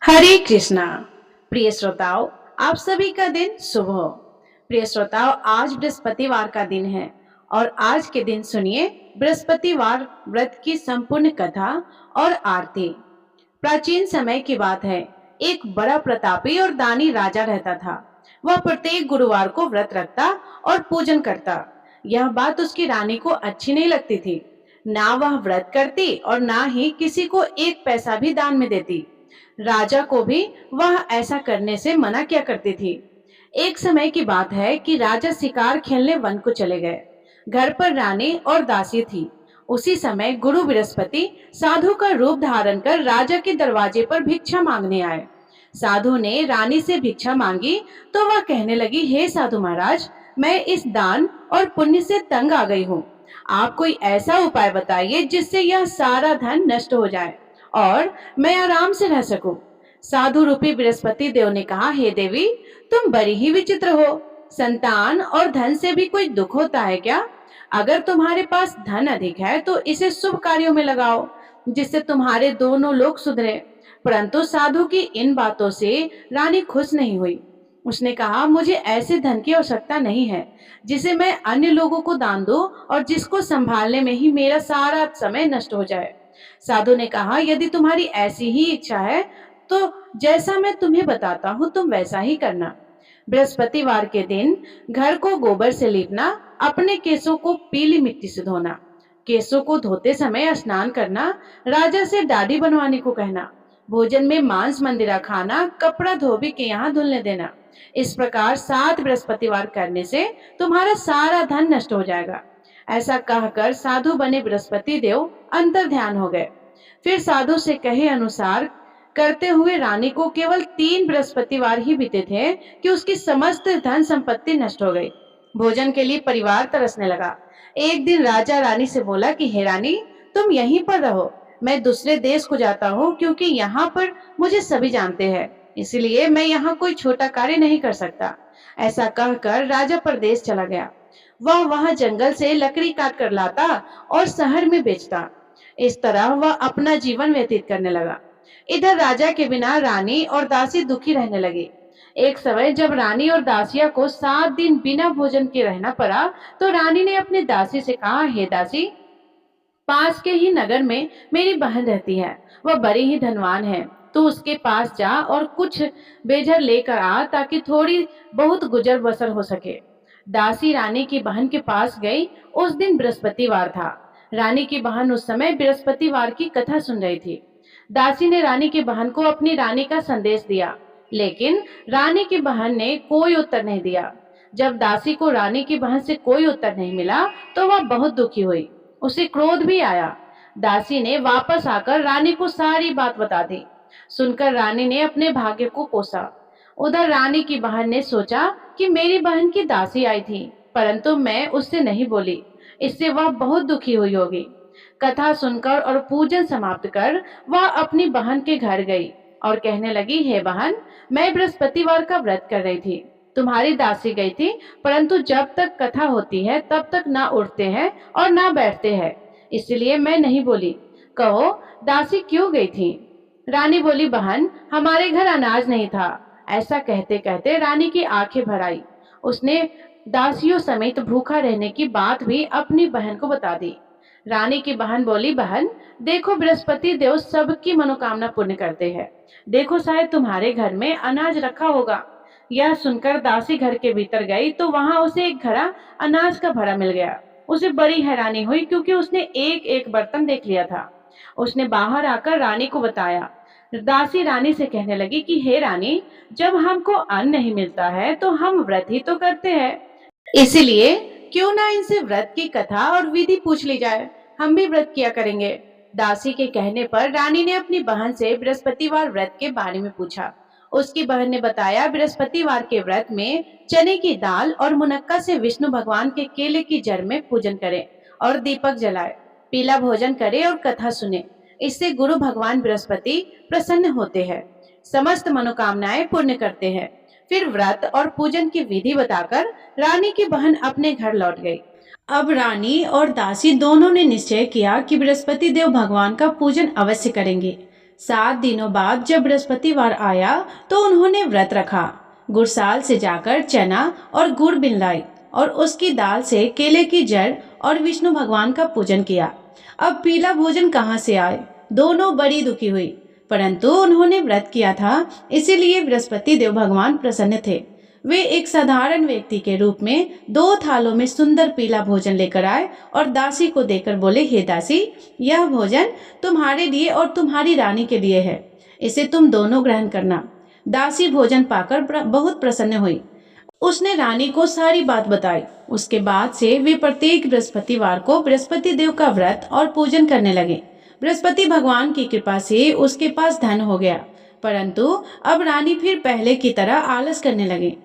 हरे कृष्णा। प्रिय श्रोताओं, आप सभी का दिन शुभ हो। प्रिय श्रोताओं, आज बृहस्पतिवार का दिन है और आज के दिन सुनिए बृहस्पतिवार व्रत की संपूर्ण कथा और आरती। प्राचीन समय की बात है। एक बड़ा प्रतापी और दानी राजा रहता था। वह प्रत्येक गुरुवार को व्रत रखता और पूजन करता। यह बात उसकी रानी को अच्छी नहीं लगती थी। ना वह व्रत करती और ना ही किसी को एक पैसा भी दान में देती। राजा को भी वह ऐसा करने से मना किया करती थी। एक समय की बात है कि राजा शिकार खेलने वन को चले गए। घर पर रानी और दासी थी। उसी समय गुरु बृहस्पति साधु का रूप धारण कर राजा के दरवाजे पर भिक्षा मांगने आए। साधु ने रानी से भिक्षा मांगी तो वह कहने लगी, हे साधु महाराज, मैं इस दान और पुण्य से तंग आ गई हूँ। आप कोई ऐसा उपाय बताइए जिससे यह सारा धन नष्ट हो जाए और मैं आराम से रह सकूं। साधु रूपी बृहस्पति देव ने कहा, हे देवी, तुम बड़ी ही विचित्र हो। संतान और धन से भी कोई दुख होता है क्या? अगर तुम्हारे पास धन अधिक है तो इसे शुभ कार्यों में लगाओ जिससे तुम्हारे दोनों लोग सुधरे। परंतु साधु की इन बातों से रानी खुश नहीं हुई। उसने कहा, मुझे ऐसे धन की आवश्यकता नहीं है जिसे मैं अन्य लोगों को दान दूं और जिसको संभालने में ही मेरा सारा समय नष्ट हो जाए। साधु ने कहा, यदि तुम्हारी ऐसी ही इच्छा है तो जैसा मैं तुम्हें बताता हूँ तुम वैसा ही करना। बृहस्पतिवार के दिन घर को गोबर से लीपना, अपने केसों को पीली मिट्टी से धोना, केसों को धोते समय स्नान करना, राजा से दाढ़ी बनवाने को कहना, भोजन में मांस मंदिरा खाना, कपड़ा धोबी के यहाँ धुलने देना। इस प्रकार 7 बृहस्पतिवार करने से तुम्हारा सारा धन नष्ट हो जाएगा। ऐसा कहकर साधु बने बृहस्पति देव अंतर ध्यान हो गए। फिर साधु से कहे अनुसार करते हुए रानी को केवल 3 बृहस्पतिवार ही बीते थे कि उसकी समस्त धन संपत्ति नष्ट हो गई। भोजन के लिए परिवार तरसने लगा। एक दिन राजा रानी से बोला कि हे रानी, तुम यहीं पर रहो, मैं दूसरे देश को जाता हूँ क्योंकि यहाँ पर मुझे सभी जानते हैं, इसलिए मैं यहाँ कोई छोटा कार्य नहीं कर सकता। ऐसा कहकर राजा परदेश चला गया। वह वहां जंगल से लकड़ी काट कर लाता और शहर में बेचता। इस तरह वह अपना जीवन व्यतीत करने लगा। इधर राजा के बिना रानी और दासी दुखी रहने लगी। एक समय जब रानी और दासिया को 7 दिन बिना भोजन के रहना पड़ा तो रानी ने अपनी दासी से कहा, हे दासी, पास के ही नगर में मेरी बहन रहती है, वह बड़ी ही धनवान है। तू उसके पास जा और कुछ बेझर लेकर आ ताकि थोड़ी बहुत गुजर बसर हो सके। दासी रानी की बहन के पास गई। उस दिन बृहस्पतिवार था। रानी की बहन उस समय बृहस्पतिवार की कथा सुन रही थी। दासी ने रानी की बहन को अपनी रानी का संदेश दिया, लेकिन रानी की बहन ने कोई उत्तर नहीं दिया। जब दासी को रानी की बहन से कोई उत्तर नहीं मिला तो वह बहुत दुखी हुई। उसे क्रोध भी आया। दासी ने वापस आकर रानी को सारी बात बता दी। सुनकर रानी ने अपने भाग्य को कोसा। उधर रानी की बहन ने सोचा कि मेरी बहन की दासी आई थी, परंतु मैं उससे नहीं बोली, इससे वह बहुत दुखी हुई होगी। कथा सुनकर और पूजन समाप्त कर वह अपनी बहन के घर गई और कहने लगी, हे बहन, मैं बृहस्पतिवार का व्रत कर रही थी। तुम्हारी दासी गई थी, परंतु जब तक कथा होती है तब तक ना उठते हैं और ना बैठते हैं, इसलिए मैं नहीं बोली। कहो, दासी क्यों गई थी? रानी बोली, बहन, हमारे घर अनाज नहीं था। ऐसा कहते कहते रानी की आंखें भर आई। उसने दासियों समेत भूखा रहने की बात भी अपनी बहन को बता दी। रानी की बहन बोली, बहन, देखो, बृहस्पति देव सबकी मनोकामना पूर्ण करते हैं। देखो, शायद तुम्हारे घर में अनाज रखा होगा। यह सुनकर दासी घर के भीतर गई तो वहां उसे एक घड़ा अनाज का भरा मिल गया। उसे बड़ी हैरानी हुई क्योंकि उसने एक एक बर्तन देख लिया था। उसने बाहर आकर रानी को बताया। दासी रानी से कहने लगी कि हे रानी, जब हमको अन्न नहीं मिलता है तो हम व्रत ही तो करते हैं, इसलिए क्यों ना इनसे व्रत की कथा और विधि पूछ ली जाए, हम भी व्रत किया करेंगे। दासी के कहने पर रानी ने अपनी बहन से बृहस्पतिवार व्रत के बारे में पूछा। उसकी बहन ने बताया, बृहस्पतिवार के व्रत में चने की दाल और मुनक्का से विष्णु भगवान के केले की जड़ में पूजन करें और दीपक जलाए, पीला भोजन करे और कथा सुने। इससे गुरु भगवान बृहस्पति प्रसन्न होते हैं, समस्त मनोकामनाएं पूर्ण करते हैं। फिर व्रत और पूजन की विधि बताकर रानी की बहन अपने घर लौट गई। अब रानी और दासी दोनों ने निश्चय किया कि बृहस्पति देव भगवान का पूजन अवश्य करेंगे। 7 दिनों बाद जब बृहस्पतिवार आया तो उन्होंने व्रत रखा। गुड़साल से जाकर चना और गुड़ बिन लाई और उसकी दाल से केले की जड़ और विष्णु भगवान का पूजन किया। अब पीला भोजन कहाँ से आए? दोनों बड़ी दुखी हुई, परंतु उन्होंने व्रत किया था, इसीलिए बृहस्पति देव भगवान प्रसन्न थे। वे एक साधारण व्यक्ति के रूप में 2 थालों में सुंदर पीला भोजन लेकर आए और दासी को देकर बोले, हे दासी, यह भोजन तुम्हारे लिए और तुम्हारी रानी के लिए है, इसे तुम दोनों ग्रहण करना। दासी भोजन पाकर बहुत प्रसन्न हुई। उसने रानी को सारी बात बताई। उसके बाद से वे प्रत्येक बृहस्पतिवार को बृहस्पति देव का व्रत और पूजन करने लगे। बृहस्पति भगवान की कृपा से उसके पास धन हो गया, परंतु अब रानी फिर पहले की तरह आलस करने लगी।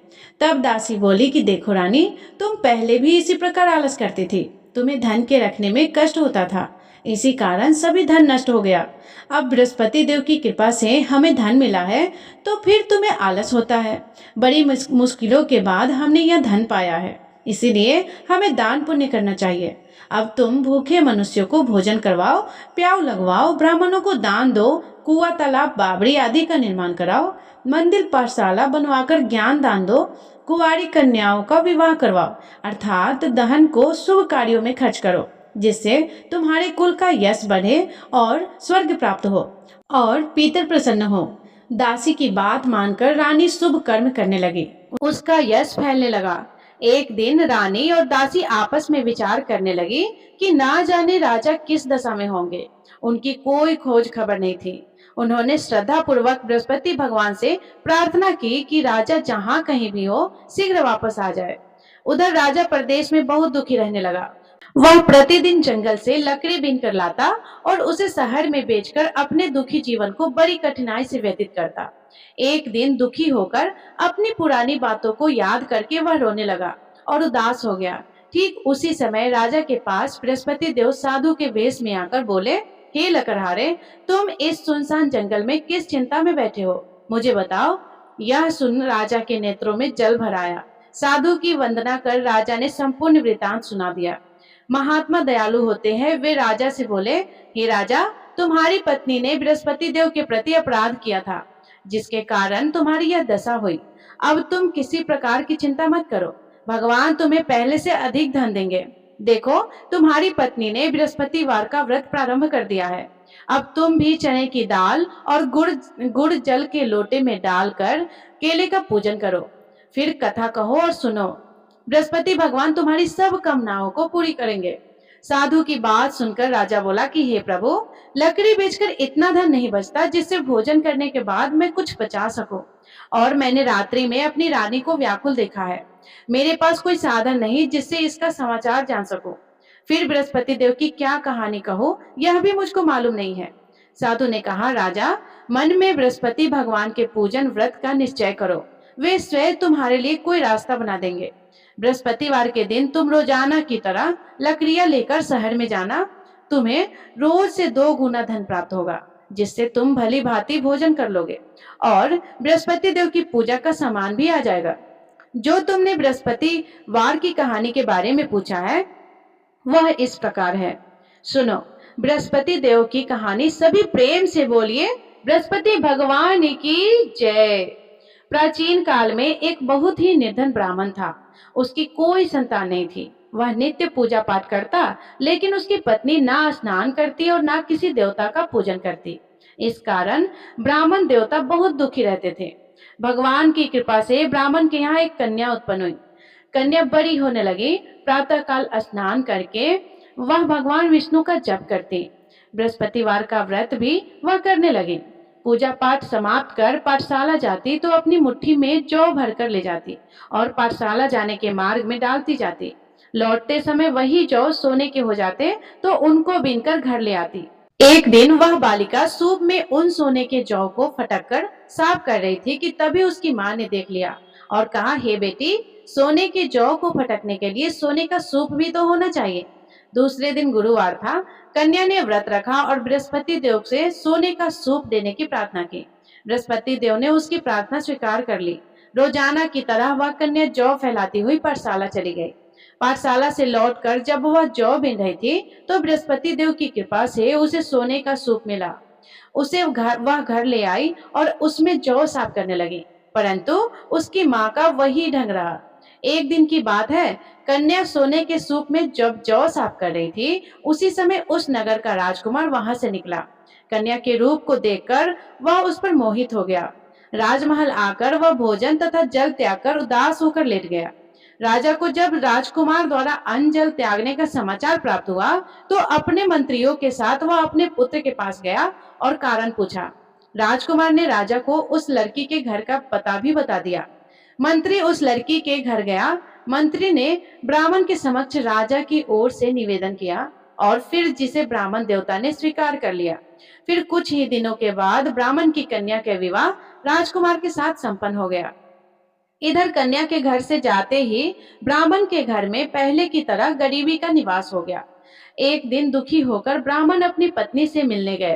तब दासी बोली कि देखो रानी, तुम पहले भी इसी प्रकार आलस करती थी, तुम्हें धन के रखने में कष्ट होता था, इसी कारण सभी धन नष्ट हो गया। अब बृहस्पति देव की कृपा से हमें धन मिला है, तो फिर तुम्हें आलस होता है। बड़ी मुश्किलों के बाद हमने यह धन पाया है, इसीलिए हमें दान पुण्य करना चाहिए। अब तुम भूखे मनुष्यों को भोजन करवाओ, प्याऊ लगवाओ, ब्राह्मणों को दान दो, कुआं, तालाब, बावड़ी आदि का निर्माण कराओ, मंदिर, पाठशाला बनवाकर ज्ञान दान दो, कुंवारी कन्याओं का विवाह करवाओ, अर्थात धन को शुभ कार्यों में खर्च करो, जिससे तुम्हारे कुल का यश बढ़े और स्वर्ग प्राप्त हो और पितर प्रसन्न हो। दासी की बात मानकर रानी शुभ कर्म करने लगी। उसका यश फैलने लगा। एक दिन रानी और दासी आपस में विचार करने लगी कि ना जाने राजा किस दशा में होंगे। उनकी कोई खोज खबर नहीं थी। उन्होंने श्रद्धा पूर्वक बृहस्पति भगवान से प्रार्थना की कि राजा जहाँ कहीं भी हो शीघ्र वापस आ जाए। उधर राजा प्रदेश में बहुत दुखी रहने लगा। वह प्रतिदिन जंगल से लकड़ी बीन कर लाता और उसे शहर में बेचकर अपने दुखी जीवन को बड़ी कठिनाई से व्यतीत करता। एक दिन दुखी होकर अपनी पुरानी बातों को याद करके वह रोने लगा और उदास हो गया। ठीक उसी समय राजा के पास बृहस्पति देव साधु के वेश में आकर बोले, हे लकड़हारे, तुम इस सुनसान जंगल में किस चिंता में बैठे हो, मुझे बताओ। यह सुन राजा के नेत्रों में जल भर आया। साधु की वंदना कर राजा ने संपूर्ण वृतांत सुना दिया। महात्मा दयालु होते हैं। वे राजा से बोले, हे राजा, तुम्हारी पत्नी ने बृहस्पति देव के प्रति अपराध किया था, जिसके कारण तुम्हारी यह दशा हुई। अब तुम किसी प्रकार की चिंता मत करो, भगवान तुम्हें पहले से अधिक धन देंगे। देखो, तुम्हारी पत्नी ने बृहस्पतिवार का व्रत प्रारंभ कर दिया है। अब तुम भी चने की दाल और गुड़ जल के लोटे में डालकर केले का पूजन करो, फिर कथा कहो और सुनो। बृहस्पति भगवान तुम्हारी सब कामनाओं को पूरी करेंगे। साधु की बात सुनकर राजा बोला कि हे प्रभु, लकड़ी बेचकर इतना धन नहीं बचता जिससे भोजन करने के बाद मैं कुछ बचा सकूं, और मैंने रात्रि में अपनी रानी को व्याकुल देखा है। मेरे पास कोई साधन नहीं जिससे इसका समाचार जान सकूं। फिर बृहस्पति देव की क्या कहानी कहूं, यह भी मुझको मालूम नहीं है। साधु ने कहा, राजा, मन में बृहस्पति भगवान के पूजन व्रत का निश्चय करो, वे स्वयं तुम्हारे लिए कोई रास्ता बना देंगे। बृहस्पतिवार के दिन तुम रोजाना की तरह लकड़ियां लेकर शहर में जाना। तुम्हें रोज से 2 गुना धन प्राप्त होगा, जिससे तुम भली भांति भोजन कर लोगे और बृहस्पति देव की पूजा का सामान भी आ जाएगा। जो तुमने बृहस्पतिवार की कहानी के बारे में पूछा है, वह इस प्रकार है। सुनो, बृहस्पति देव की कहानी सभी प्रेम से बोलिए, बृहस्पति भगवान की जय। प्राचीन काल में एक बहुत ही निर्धन ब्राह्मण था। उसकी कोई संतान नहीं थी। वह नित्य पूजा पाठ करता, लेकिन उसकी पत्नी ना स्नान करती और ना किसी देवता का पूजन करती। इस कारण ब्राह्मण देवता बहुत दुखी रहते थे। भगवान की कृपा से ब्राह्मण के यहाँ एक कन्या उत्पन्न हुई। कन्या बड़ी होने लगी। प्रातः काल स्नान करके वह भगवान विष्णु का जप करती। बृहस्पतिवार का व्रत भी वह करने लगी। पूजा पाठ समाप्त कर पाठशाला जाती तो अपनी मुट्ठी में जौ भरकर ले जाती और पाठशाला जाने के मार्ग में डालती जाती। लौटते समय वही जौ सोने के हो जाते तो उनको बीनकर घर ले आती। एक दिन वह बालिका सूप में उन सोने के जौ को फटक कर साफ कर रही थी कि तभी उसकी माँ ने देख लिया और कहा, हे बेटी, सोने के जौ को फटकने के लिए सोने का सूप भी तो होना चाहिए। दूसरे दिन गुरुवार था। कन्या ने व्रत रखा और बृहस्पति देव से सोने का सूप देने की प्रार्थना की। बृहस्पति देव ने उसकी प्रार्थना स्वीकार कर ली। रोजाना की तरह वह कन्या जौ फैलाती हुई पाठशाला चली गई। पाठशाला से लौटकर जब वह जौ बीन रही थी तो बृहस्पति देव की कृपा से उसे सोने का सूप मिला। वह घर ले आई और उसमें जौ साफ करने लगी, परंतु उसकी माँ का वही ढंग रहा। एक दिन की बात है, कन्या सोने के सूप में जब जौ साफ कर रही थी, उसी समय उस नगर का राजकुमार वहां से निकला। कन्या के रूप को देखकर वह उस पर मोहित हो गया। राजमहल आकर वह भोजन तथा जल त्याग कर उदास होकर लेट गया। राजा को जब राजकुमार द्वारा अन्न जल त्यागने का समाचार प्राप्त हुआ, तो अपने मंत्रियों के साथ वह अपने पुत्र के पास गया और कारण पूछा। राजकुमार ने राजा को उस लड़की के घर का पता भी बता दिया। मंत्री उस लड़की के घर गया। मंत्री ने ब्राह्मण के समक्ष राजा की ओर से निवेदन किया और फिर जिसे ब्राह्मण देवता ने स्वीकार कर लिया। फिर कुछ ही दिनों के बाद ब्राह्मण की कन्या का विवाह राजकुमार के साथ संपन्न हो गया। इधर कन्या के घर से जाते ही ब्राह्मण के घर में पहले की तरह गरीबी का निवास हो गया। एक दिन दुखी होकर ब्राह्मण अपनी पत्नी से मिलने गए।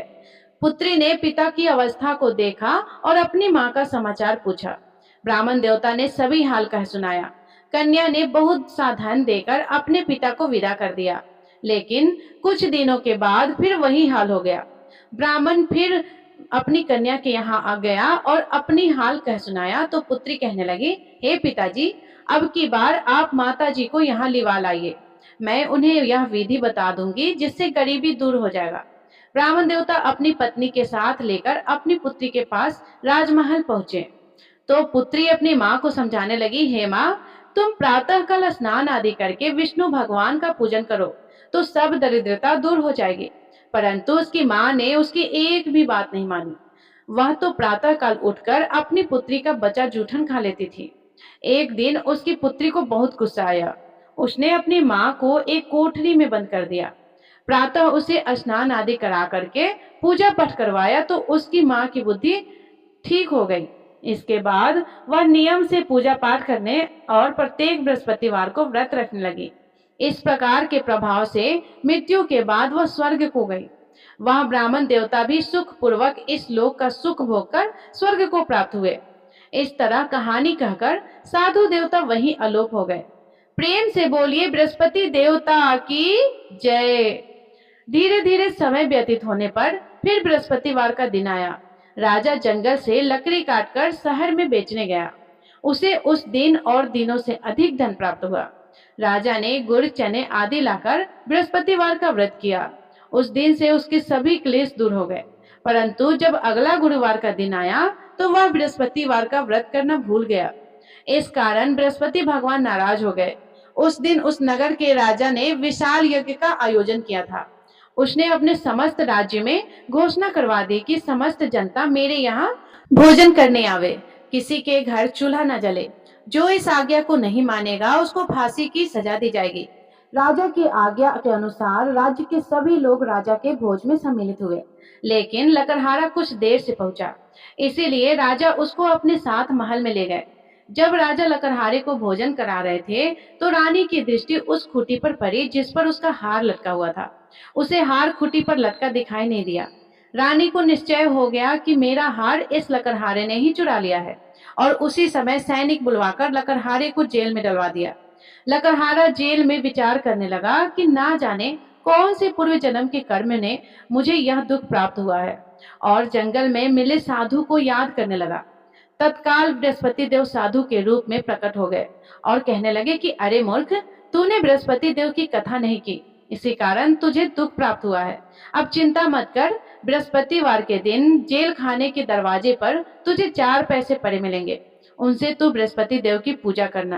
पुत्री ने पिता की अवस्था को देखा और अपनी माँ का समाचार पूछा। ब्राह्मण देवता ने सभी हाल कह सुनाया। कन्या ने बहुत सा धन देकर अपने पिता को विदा कर दिया, लेकिन कुछ दिनों के बाद फिर वही हाल हो गया। ब्राह्मण फिर अपनी कन्या के यहाँ आ गया और अपनी हाल कह सुनाया, तो पुत्री कहने लगी, हे पिताजी, अब की बार आप माता जी को यहाँ लिवा लाइए। मैं उन्हें यह विधि बता दूंगी जिससे गरीबी दूर हो जाएगा। ब्राह्मण देवता अपनी पत्नी के साथ लेकर अपनी पुत्री के पास राजमहल पहुंचे, तो पुत्री अपनी माँ को समझाने लगी, हे माँ, तुम प्रातः काल स्नान आदि करके विष्णु भगवान का पूजन करो तो सब दरिद्रता दूर हो जाएगी। परंतु उसकी माँ ने उसकी एक भी बात नहीं मानी। वह तो प्रातः काल उठकर अपनी पुत्री का बचा जूठन खा लेती थी। एक दिन उसकी पुत्री को बहुत गुस्सा आया। उसने अपनी माँ को एक कोठरी में बंद कर दिया। प्रातः उसे स्नान आदि करा करके पूजा पाठ करवाया तो उसकी माँ की बुद्धि ठीक हो गई। इसके बाद वह नियम से पूजा पाठ करने और प्रत्येक बृहस्पतिवार को व्रत रखने लगी। इस प्रकार के प्रभाव से मृत्यु के बाद वह स्वर्ग को गई। वह ब्राह्मण देवता भी सुख पूर्वक इस लोक का सुख भोगकर स्वर्ग को प्राप्त हुए। इस तरह कहानी कहकर साधु देवता वहीं अलोप हो गए। प्रेम से बोलिए बृहस्पति देवता की जय। धीरे धीरे समय व्यतीत होने पर फिर बृहस्पतिवार का दिन आया। राजा जंगल से लकड़ी काटकर शहर में बेचने गया। उसे उस दिन और दिनों से अधिक धन प्राप्त हुआ। राजा ने गुड़, चने आदि लाकर बृहस्पतिवार का व्रत किया। उस दिन से उसके सभी क्लेश दूर हो गए। परंतु जब अगला गुरुवार का दिन आया तो वह बृहस्पतिवार का व्रत करना भूल गया। इस कारण बृहस्पति भगवान नाराज हो गए। उस दिन उस नगर के राजा ने विशाल यज्ञ का आयोजन किया था। उसने अपने समस्त राज्य में घोषणा करवा दी कि समस्त जनता मेरे यहाँ भोजन करने आवे, किसी के घर चूल्हा न जले। जो इस आज्ञा को नहीं मानेगा उसको फांसी की सजा दी जाएगी। राजा की आज्ञा के अनुसार राज्य के सभी लोग राजा के भोज में सम्मिलित हुए, लेकिन लकड़हारा कुछ देर से पहुंचा, इसीलिए राजा उसको अपने साथ महल में ले गए। जब राजा लकड़हारे को भोजन करा रहे थे तो रानी की दृष्टि उस खूंटी पर पड़ी जिस पर उसका हार लटका हुआ था। उसे हार खूंटी पर लटका दिखाई नहीं दिया। रानी को निश्चय हो गया कि मेरा हार इस लकड़हारे ने ही चुरा लिया है, और उसी समय सैनिक बुलवाकर लकड़हारे को जेल में डलवा दिया। लकड़हारा जेल में विचार करने लगा कि ना जाने कौन से पूर्व जन्म के कर्म ने मुझे यह दुख प्राप्त हुआ है, और जंगल में मिले साधु को याद करने लगा। तत्काल बृहस्पति देव साधु के रूप में प्रकट हो गए और कहने लगे कि अरे मूर्ख, तूने बृहस्पति देव की कथा नहीं की, इसी कारण तुझे दुख प्राप्त हुआ है। अब चिंता मत कर, बृहस्पतिवार के दिन जेल खाने के दरवाजे पर तुझे 4 पैसे पड़े मिलेंगे, उनसे तू बृहस्पति देव की पूजा करना,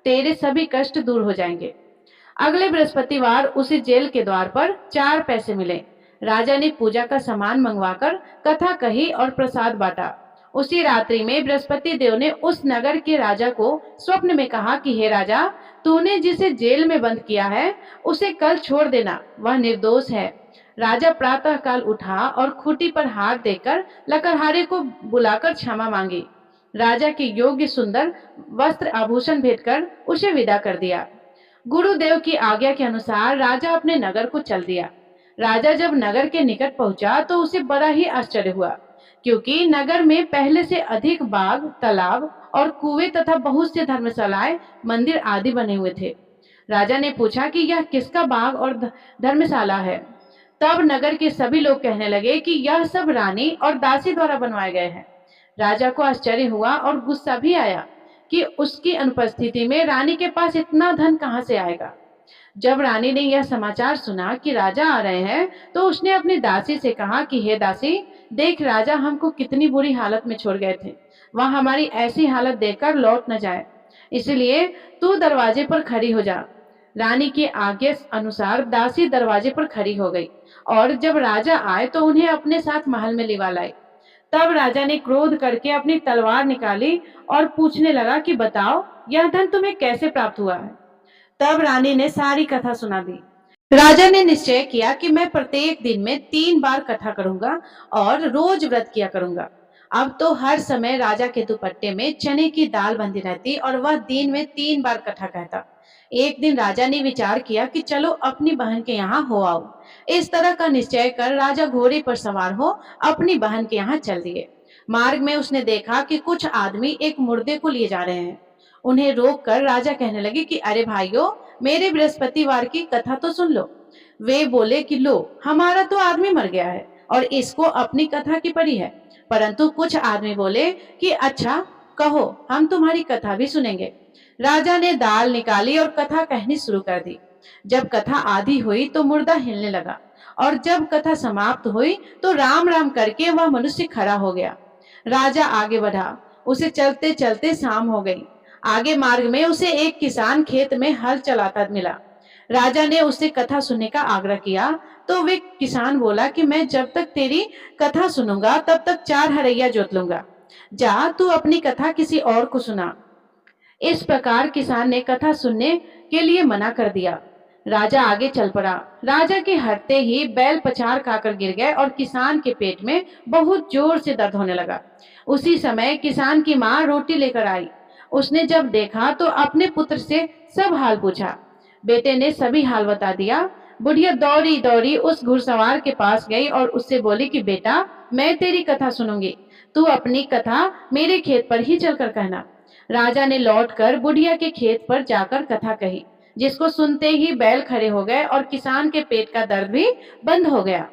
तेरे सभी कष्ट दूर हो जाएंगे। अगले बृहस्पतिवार उसी जेल के द्वार पर 4 पैसे मिले। राजा ने पूजा का सामान मंगवाकर कथा कही और प्रसाद बांटा। उसी रात्रि में बृहस्पति देव ने उस नगर के राजा को स्वप्न में कहा कि हे राजा, तूने जिसे जेल में बंद किया है उसे कल छोड़ देना, वह निर्दोष है। राजा प्रातः काल उठा और खूंटी पर हार देकर लकड़हारे को बुलाकर क्षमा मांगी। राजा के योग्य सुंदर वस्त्र आभूषण भेंटकर उसे विदा कर दिया। गुरुदेव की आज्ञा के अनुसार राजा अपने नगर को चल दिया। राजा जब नगर के निकट पहुंचा तो उसे बड़ा ही आश्चर्य हुआ, क्योंकि नगर में पहले से अधिक बाग, तालाब और कुएं तथा बहुत से धर्मशालाएं, मंदिर आदि बने हुए थे। राजा ने पूछा कि यह किसका बाग और धर्मशाला है। तब नगर के सभी लोग कहने लगे कि यह सब रानी और दासी द्वारा बनवाए गए हैं। राजा को आश्चर्य हुआ और गुस्सा भी आया कि उसकी अनुपस्थिति में रानी के पास इतना धन कहां से आएगा। जब रानी ने यह समाचार सुना कि राजा आ रहे हैं, तो उसने अपनी दासी से कहा कि हे दासी, देख राजा हमको कितनी बुरी हालत में छोड़ गए थे, वह हमारी ऐसी हालत देखकर लौट न जाए, इसलिए तू दरवाजे पर खड़ी हो जा। रानी की आज्ञा अनुसार दासी दरवाजे पर खड़ी हो गई और जब राजा आए तो उन्हें अपने साथ महल में लिवा लाई। तब राजा ने क्रोध करके अपनी तलवार निकाली और पूछने लगा कि बताओ, यह धन तुम्हें कैसे प्राप्त हुआ है। तब रानी ने सारी कथा सुना दी। राजा ने निश्चय किया कि मैं प्रत्येक दिन में 3 बार कथा करूंगा और रोज व्रत किया करूंगा। अब तो हर समय राजा के दुपट्टे में चने की दाल बंधी रहती और वह दिन में 3 बार कथा कहता। एक दिन राजा ने विचार किया कि चलो अपनी बहन के यहाँ हो आओ। इस तरह का निश्चय कर राजा घोड़े पर सवार हो अपनी बहन के यहाँ चल दिए। मार्ग में उसने देखा कि कुछ आदमी एक मुर्दे को लिए जा रहे हैं। उन्हें रोककर राजा कहने लगे कि अरे भाइयों, मेरे बृहस्पतिवार की कथा तो सुन लो। वे बोले कि लो, हमारा तो आदमी मर गया है और इसको अपनी कथा की पड़ी है। परंतु कुछ आदमी बोले कि अच्छा, कहो, हम तुम्हारी कथा भी सुनेंगे। राजा ने दाल निकाली और कथा कहनी शुरू कर दी। जब कथा आधी हुई तो मुर्दा हिलने लगा और जब कथा समाप्त हुई तो राम राम करके वह मनुष्य खड़ा हो गया। राजा आगे बढ़ा। उसे चलते चलते शाम हो गई। आगे मार्ग में उसे एक किसान खेत में हल चलाता मिला। राजा ने उससे कथा सुनने का आग्रह किया तो वे किसान बोला कि मैं जब तक तेरी कथा सुनूंगा तब तक 4 हरैया जोत लूंगा। जा, तू अपनी कथा किसी और को सुना। इस प्रकार किसान ने कथा सुनने के लिए मना कर दिया। राजा आगे चल पड़ा। राजा के हटते ही बैल पछाड़ खाकर गिर गए और किसान के पेट में बहुत जोर से दर्द होने लगा। उसी समय किसान की माँ रोटी लेकर आई। उसने जब देखा तो अपने पुत्र से सब हाल पूछा। बेटे ने सभी हाल बता दिया। बुढ़िया दौड़ी दौड़ी उस घुड़सवार के पास गई और उससे बोली कि बेटा, मैं तेरी कथा सुनूंगी, तू अपनी कथा मेरे खेत पर ही चलकर कहना। राजा ने लौटकर बुढ़िया के खेत पर जाकर कथा कही, जिसको सुनते ही बैल खड़े हो गए और किसान के पेट का दर्द भी बंद हो गया।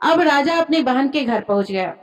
अब राजा अपनी बहन के घर पहुंच गया।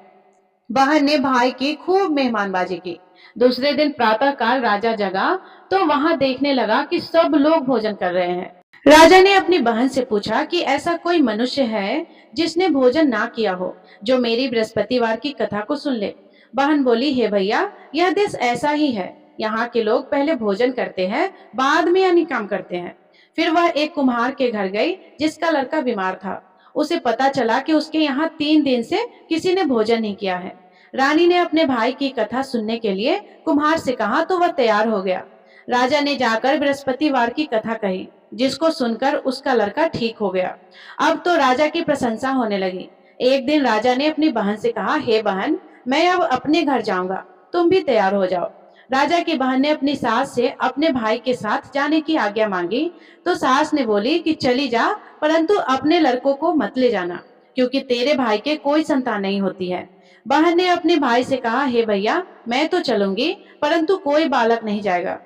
बहन ने भाई की खूब मेहमानबाजी की। दूसरे दिन प्रातःकाल राजा जगा तो वहां देखने लगा कि सब लोग भोजन कर रहे हैं। राजा ने अपनी बहन से पूछा कि ऐसा कोई मनुष्य है जिसने भोजन ना किया हो, जो मेरी बृहस्पतिवार की कथा को सुन ले। बहन बोली, हे भैया, यह देश ऐसा ही है। यहाँ के लोग पहले भोजन करते हैं, बाद में अन्य काम करते हैं। फिर वह एक कुम्हार के घर गई जिसका लड़का बीमार था। उसे पता चला कि उसके यहाँ 3 दिन से किसी ने भोजन नहीं किया है। रानी ने अपने भाई की कथा सुनने के लिए कुम्हार से कहा तो वह तैयार हो गया। राजा ने जाकर बृहस्पतिवार की कथा कही, जिसको सुनकर उसका लड़का ठीक हो गया। अब तो राजा की प्रशंसा होने लगी। एक दिन राजा ने अपनी बहन से कहा, हे बहन, मैं अब अपने घर जाऊंगा, तुम भी तैयार हो जाओ। राजा की बहन ने अपनी सास से अपने भाई के साथ जाने की आज्ञा मांगी तो सास ने बोली कि चली जा, परंतु अपने लड़कों को मत ले जाना, क्योंकि तेरे भाई के कोई संतान नहीं होती है। बहन ने अपने भाई से कहा, हे भैया, मैं तो चलूंगी, परंतु कोई बालक नहीं जाएगा।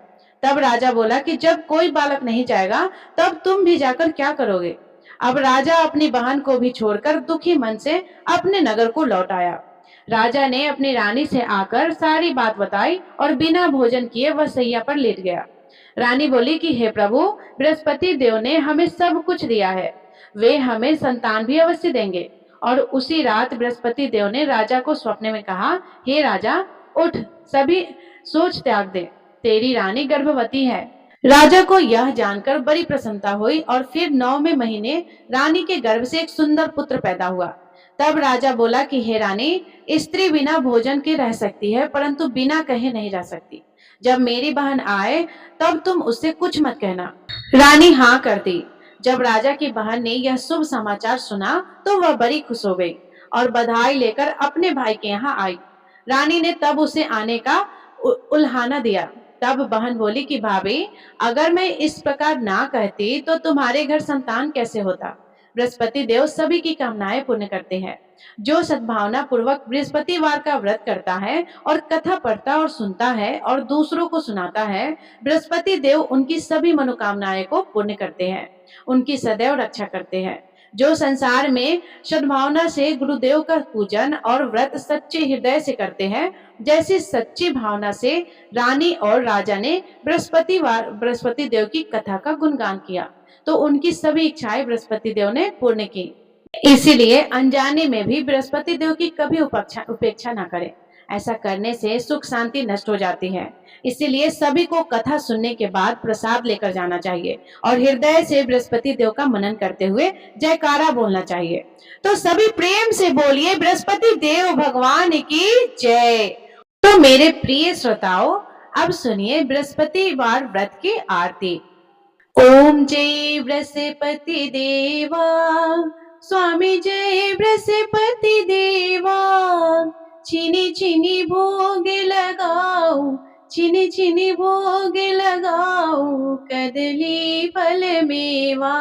तब राजा बोला कि जब कोई बालक नहीं जाएगा तब तुम भी जाकर क्या करोगे। अब राजा अपनी बहन को भी छोड़कर दुखी मन से अपने नगर को लौट आया। राजा ने अपनी रानी से आकर सारी बात बताई और बिना भोजन किए वह सैया पर लेट गया। रानी बोली कि हे प्रभु, बृहस्पति देव ने हमें सब कुछ दिया है, वे हमें संतान भी अवश्य देंगे। और उसी रात बृहस्पति देव ने राजा को स्वप्न में कहा, हे राजा, उठ, सभी सोच त्याग दे, तेरी रानी गर्भवती है। राजा को यह जानकर बड़ी प्रसन्नता हुई और फिर 9वें महीने रानी के गर्भ से एक सुंदर पुत्र पैदा हुआ। तब राजा बोला कि हे रानी, स्त्री बिना भोजन के रह सकती है, परंतु बिना कहे नहीं रह सकती। जब मेरी बहन आए तब तुम उससे कुछ मत कहना। रानी हाँ कर दी। जब राजा की बहन ने यह शुभ समाचार सुना तो वह बड़ी खुश हो गई और बधाई लेकर अपने भाई के यहाँ आई। रानी ने तब उसे आने का उल्हाना दिया। तब बहन बोली कि भाभी, अगर मैं इस प्रकार ना कहती तो तुम्हारे घर संतान कैसे होता। बृहस्पति देव सभी की कामनाएं पूर्ण करते हैं। जो सद्भावना पूर्वक बृहस्पतिवार का व्रत करता है और कथा पढ़ता और सुनता है और दूसरों को सुनाता है, बृहस्पति देव उनकी सभी मनोकामनाएं को पूर्ण करते हैं, उनकी सदैव रक्षा करते हैं। जो संसार में सद्भावना से गुरुदेव का पूजन और व्रत सच्चे हृदय से करते हैं, जैसी सच्ची भावना से रानी और राजा ने बृहस्पति देव की कथा का गुणगान किया, तो उनकी सभी इच्छाएं बृहस्पति देव ने पूर्ण की। इसीलिए अनजाने में भी बृहस्पति देव की कभी उपेक्षा ना करें। ऐसा करने से सुख शांति नष्ट हो जाती है। इसीलिए सभी को कथा सुनने के बाद प्रसाद लेकर जाना चाहिए और हृदय से बृहस्पति देव का मनन करते हुए जयकारा बोलना चाहिए। तो सभी प्रेम से बोलिए बृहस्पति देव भगवान की जय। तो मेरे प्रिय श्रोताओं, अब सुनिए बृहस्पतिवार व्रत की आरती। ओम जय बृहस्पति देवा, स्वामी जय बृहस्पति देवा। चीनी चीनी भोग लगाओ, चीनी चीनी भोग लगाओ, कदली फल मेवा।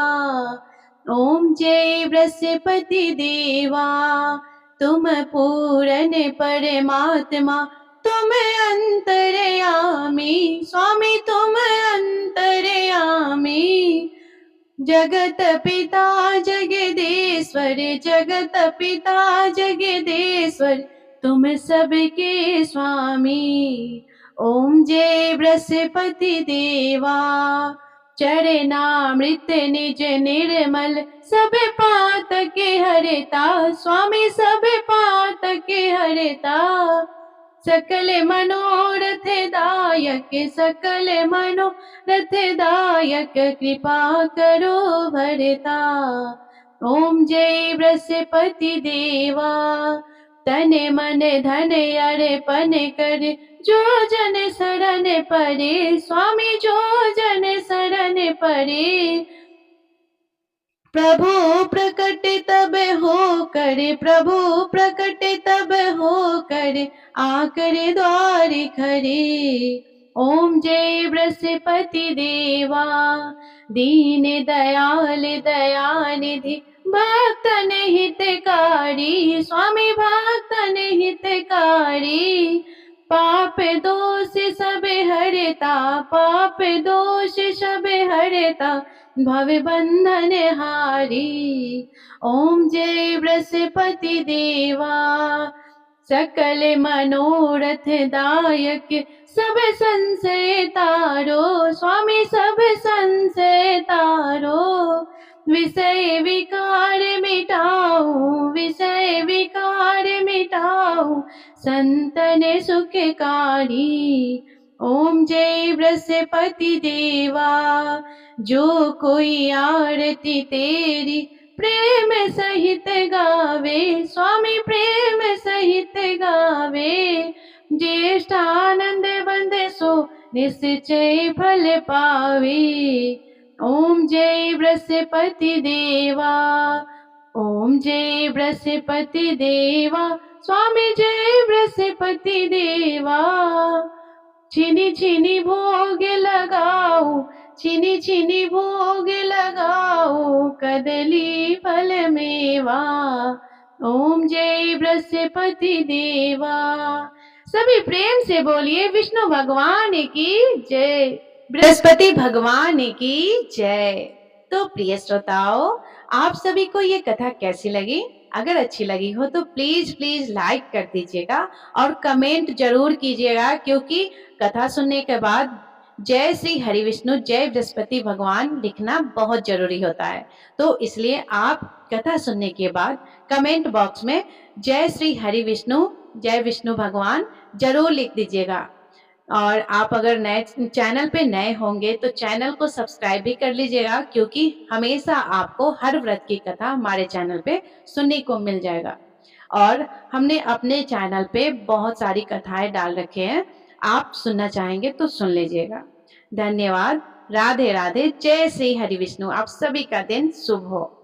ओम जय बृहस्पति देवा, तुम पूर्ण परमात्मा, तुम अंतर्यामी, स्वामी तुम अंतर्यामी। जगत पिता जगदीश्वर, जगत पिता जगदीश्वर, तुम सबके स्वामी। ओम जय बृहस्पति देवा, चरणामृत निज निर्मल, सब पातक हरता, स्वामी सब पातक हरता। सकल मनोरथ दायक, सकल मनोरथ दायक, कृपा करो भरता। ओम जय बृहस्पति देवा, तन मन धन अर्पण कर, जो जन शरण परे, स्वामी जो जन शरण परे। प्रभु प्रकट तब हो करे, प्रभु प्रकट तब हो करे, आकर द्वार खरे। ओम जय बृहस्पति देवा, दीन दयाल दयानिधि, भक्तन हितकारी, स्वामी भक्तन हितकारी। पाप दोष सब हरता, पाप दोष सब हरता, भव बंधन हारी। ओम जय बृहस्पति देवा, सकल मनोरथ दायक, सब संशय तारो, स्वामी सब संशय तारो। विषय विकार मिटाओ, विषय विकार मिटाओ, संतन सुखकारी। ओम जय बृहस्पति देवा, जो कोई आरती तेरी प्रेम सहित गावे, स्वामी प्रेम सहित गावे। ज्येष्ठ आनंद बंद सो निश्चय फल पावे। ओम जय बृहस्पति देवा, ओम जय बृहस्पति देवा, स्वामी जय बृहस्पति देवा। चीनी चीनी भोग लगाओ, चीनी चीनी भोग लगाओ, कदली फल मेवा। ओम जय बृहस्पति देवा। सभी प्रेम से बोलिए विष्णु भगवान की जय, बृहस्पति भगवान की जय। तो प्रिय श्रोताओं, आप सभी को ये कथा कैसी लगी? अगर अच्छी लगी हो तो प्लीज प्लीज लाइक कर दीजिएगा और कमेंट जरूर कीजिएगा, क्योंकि कथा सुनने के बाद जय श्री हरि विष्णु, जय बृहस्पति भगवान लिखना बहुत जरूरी होता है। तो इसलिए आप कथा सुनने के बाद कमेंट बॉक्स में जय श्री हरि विष्णु, जय विष्णु भगवान जरूर लिख दीजिएगा। और आप अगर नए चैनल पे नए होंगे तो चैनल को सब्सक्राइब भी कर लीजिएगा, क्योंकि हमेशा आपको हर व्रत की कथा हमारे चैनल पे सुनने को मिल जाएगा। और हमने अपने चैनल पे बहुत सारी कथाएं डाल रखे हैं, आप सुनना चाहेंगे तो सुन लीजिएगा। धन्यवाद। राधे राधे। जय श्री हरि विष्णु। आप सभी का दिन शुभ हो।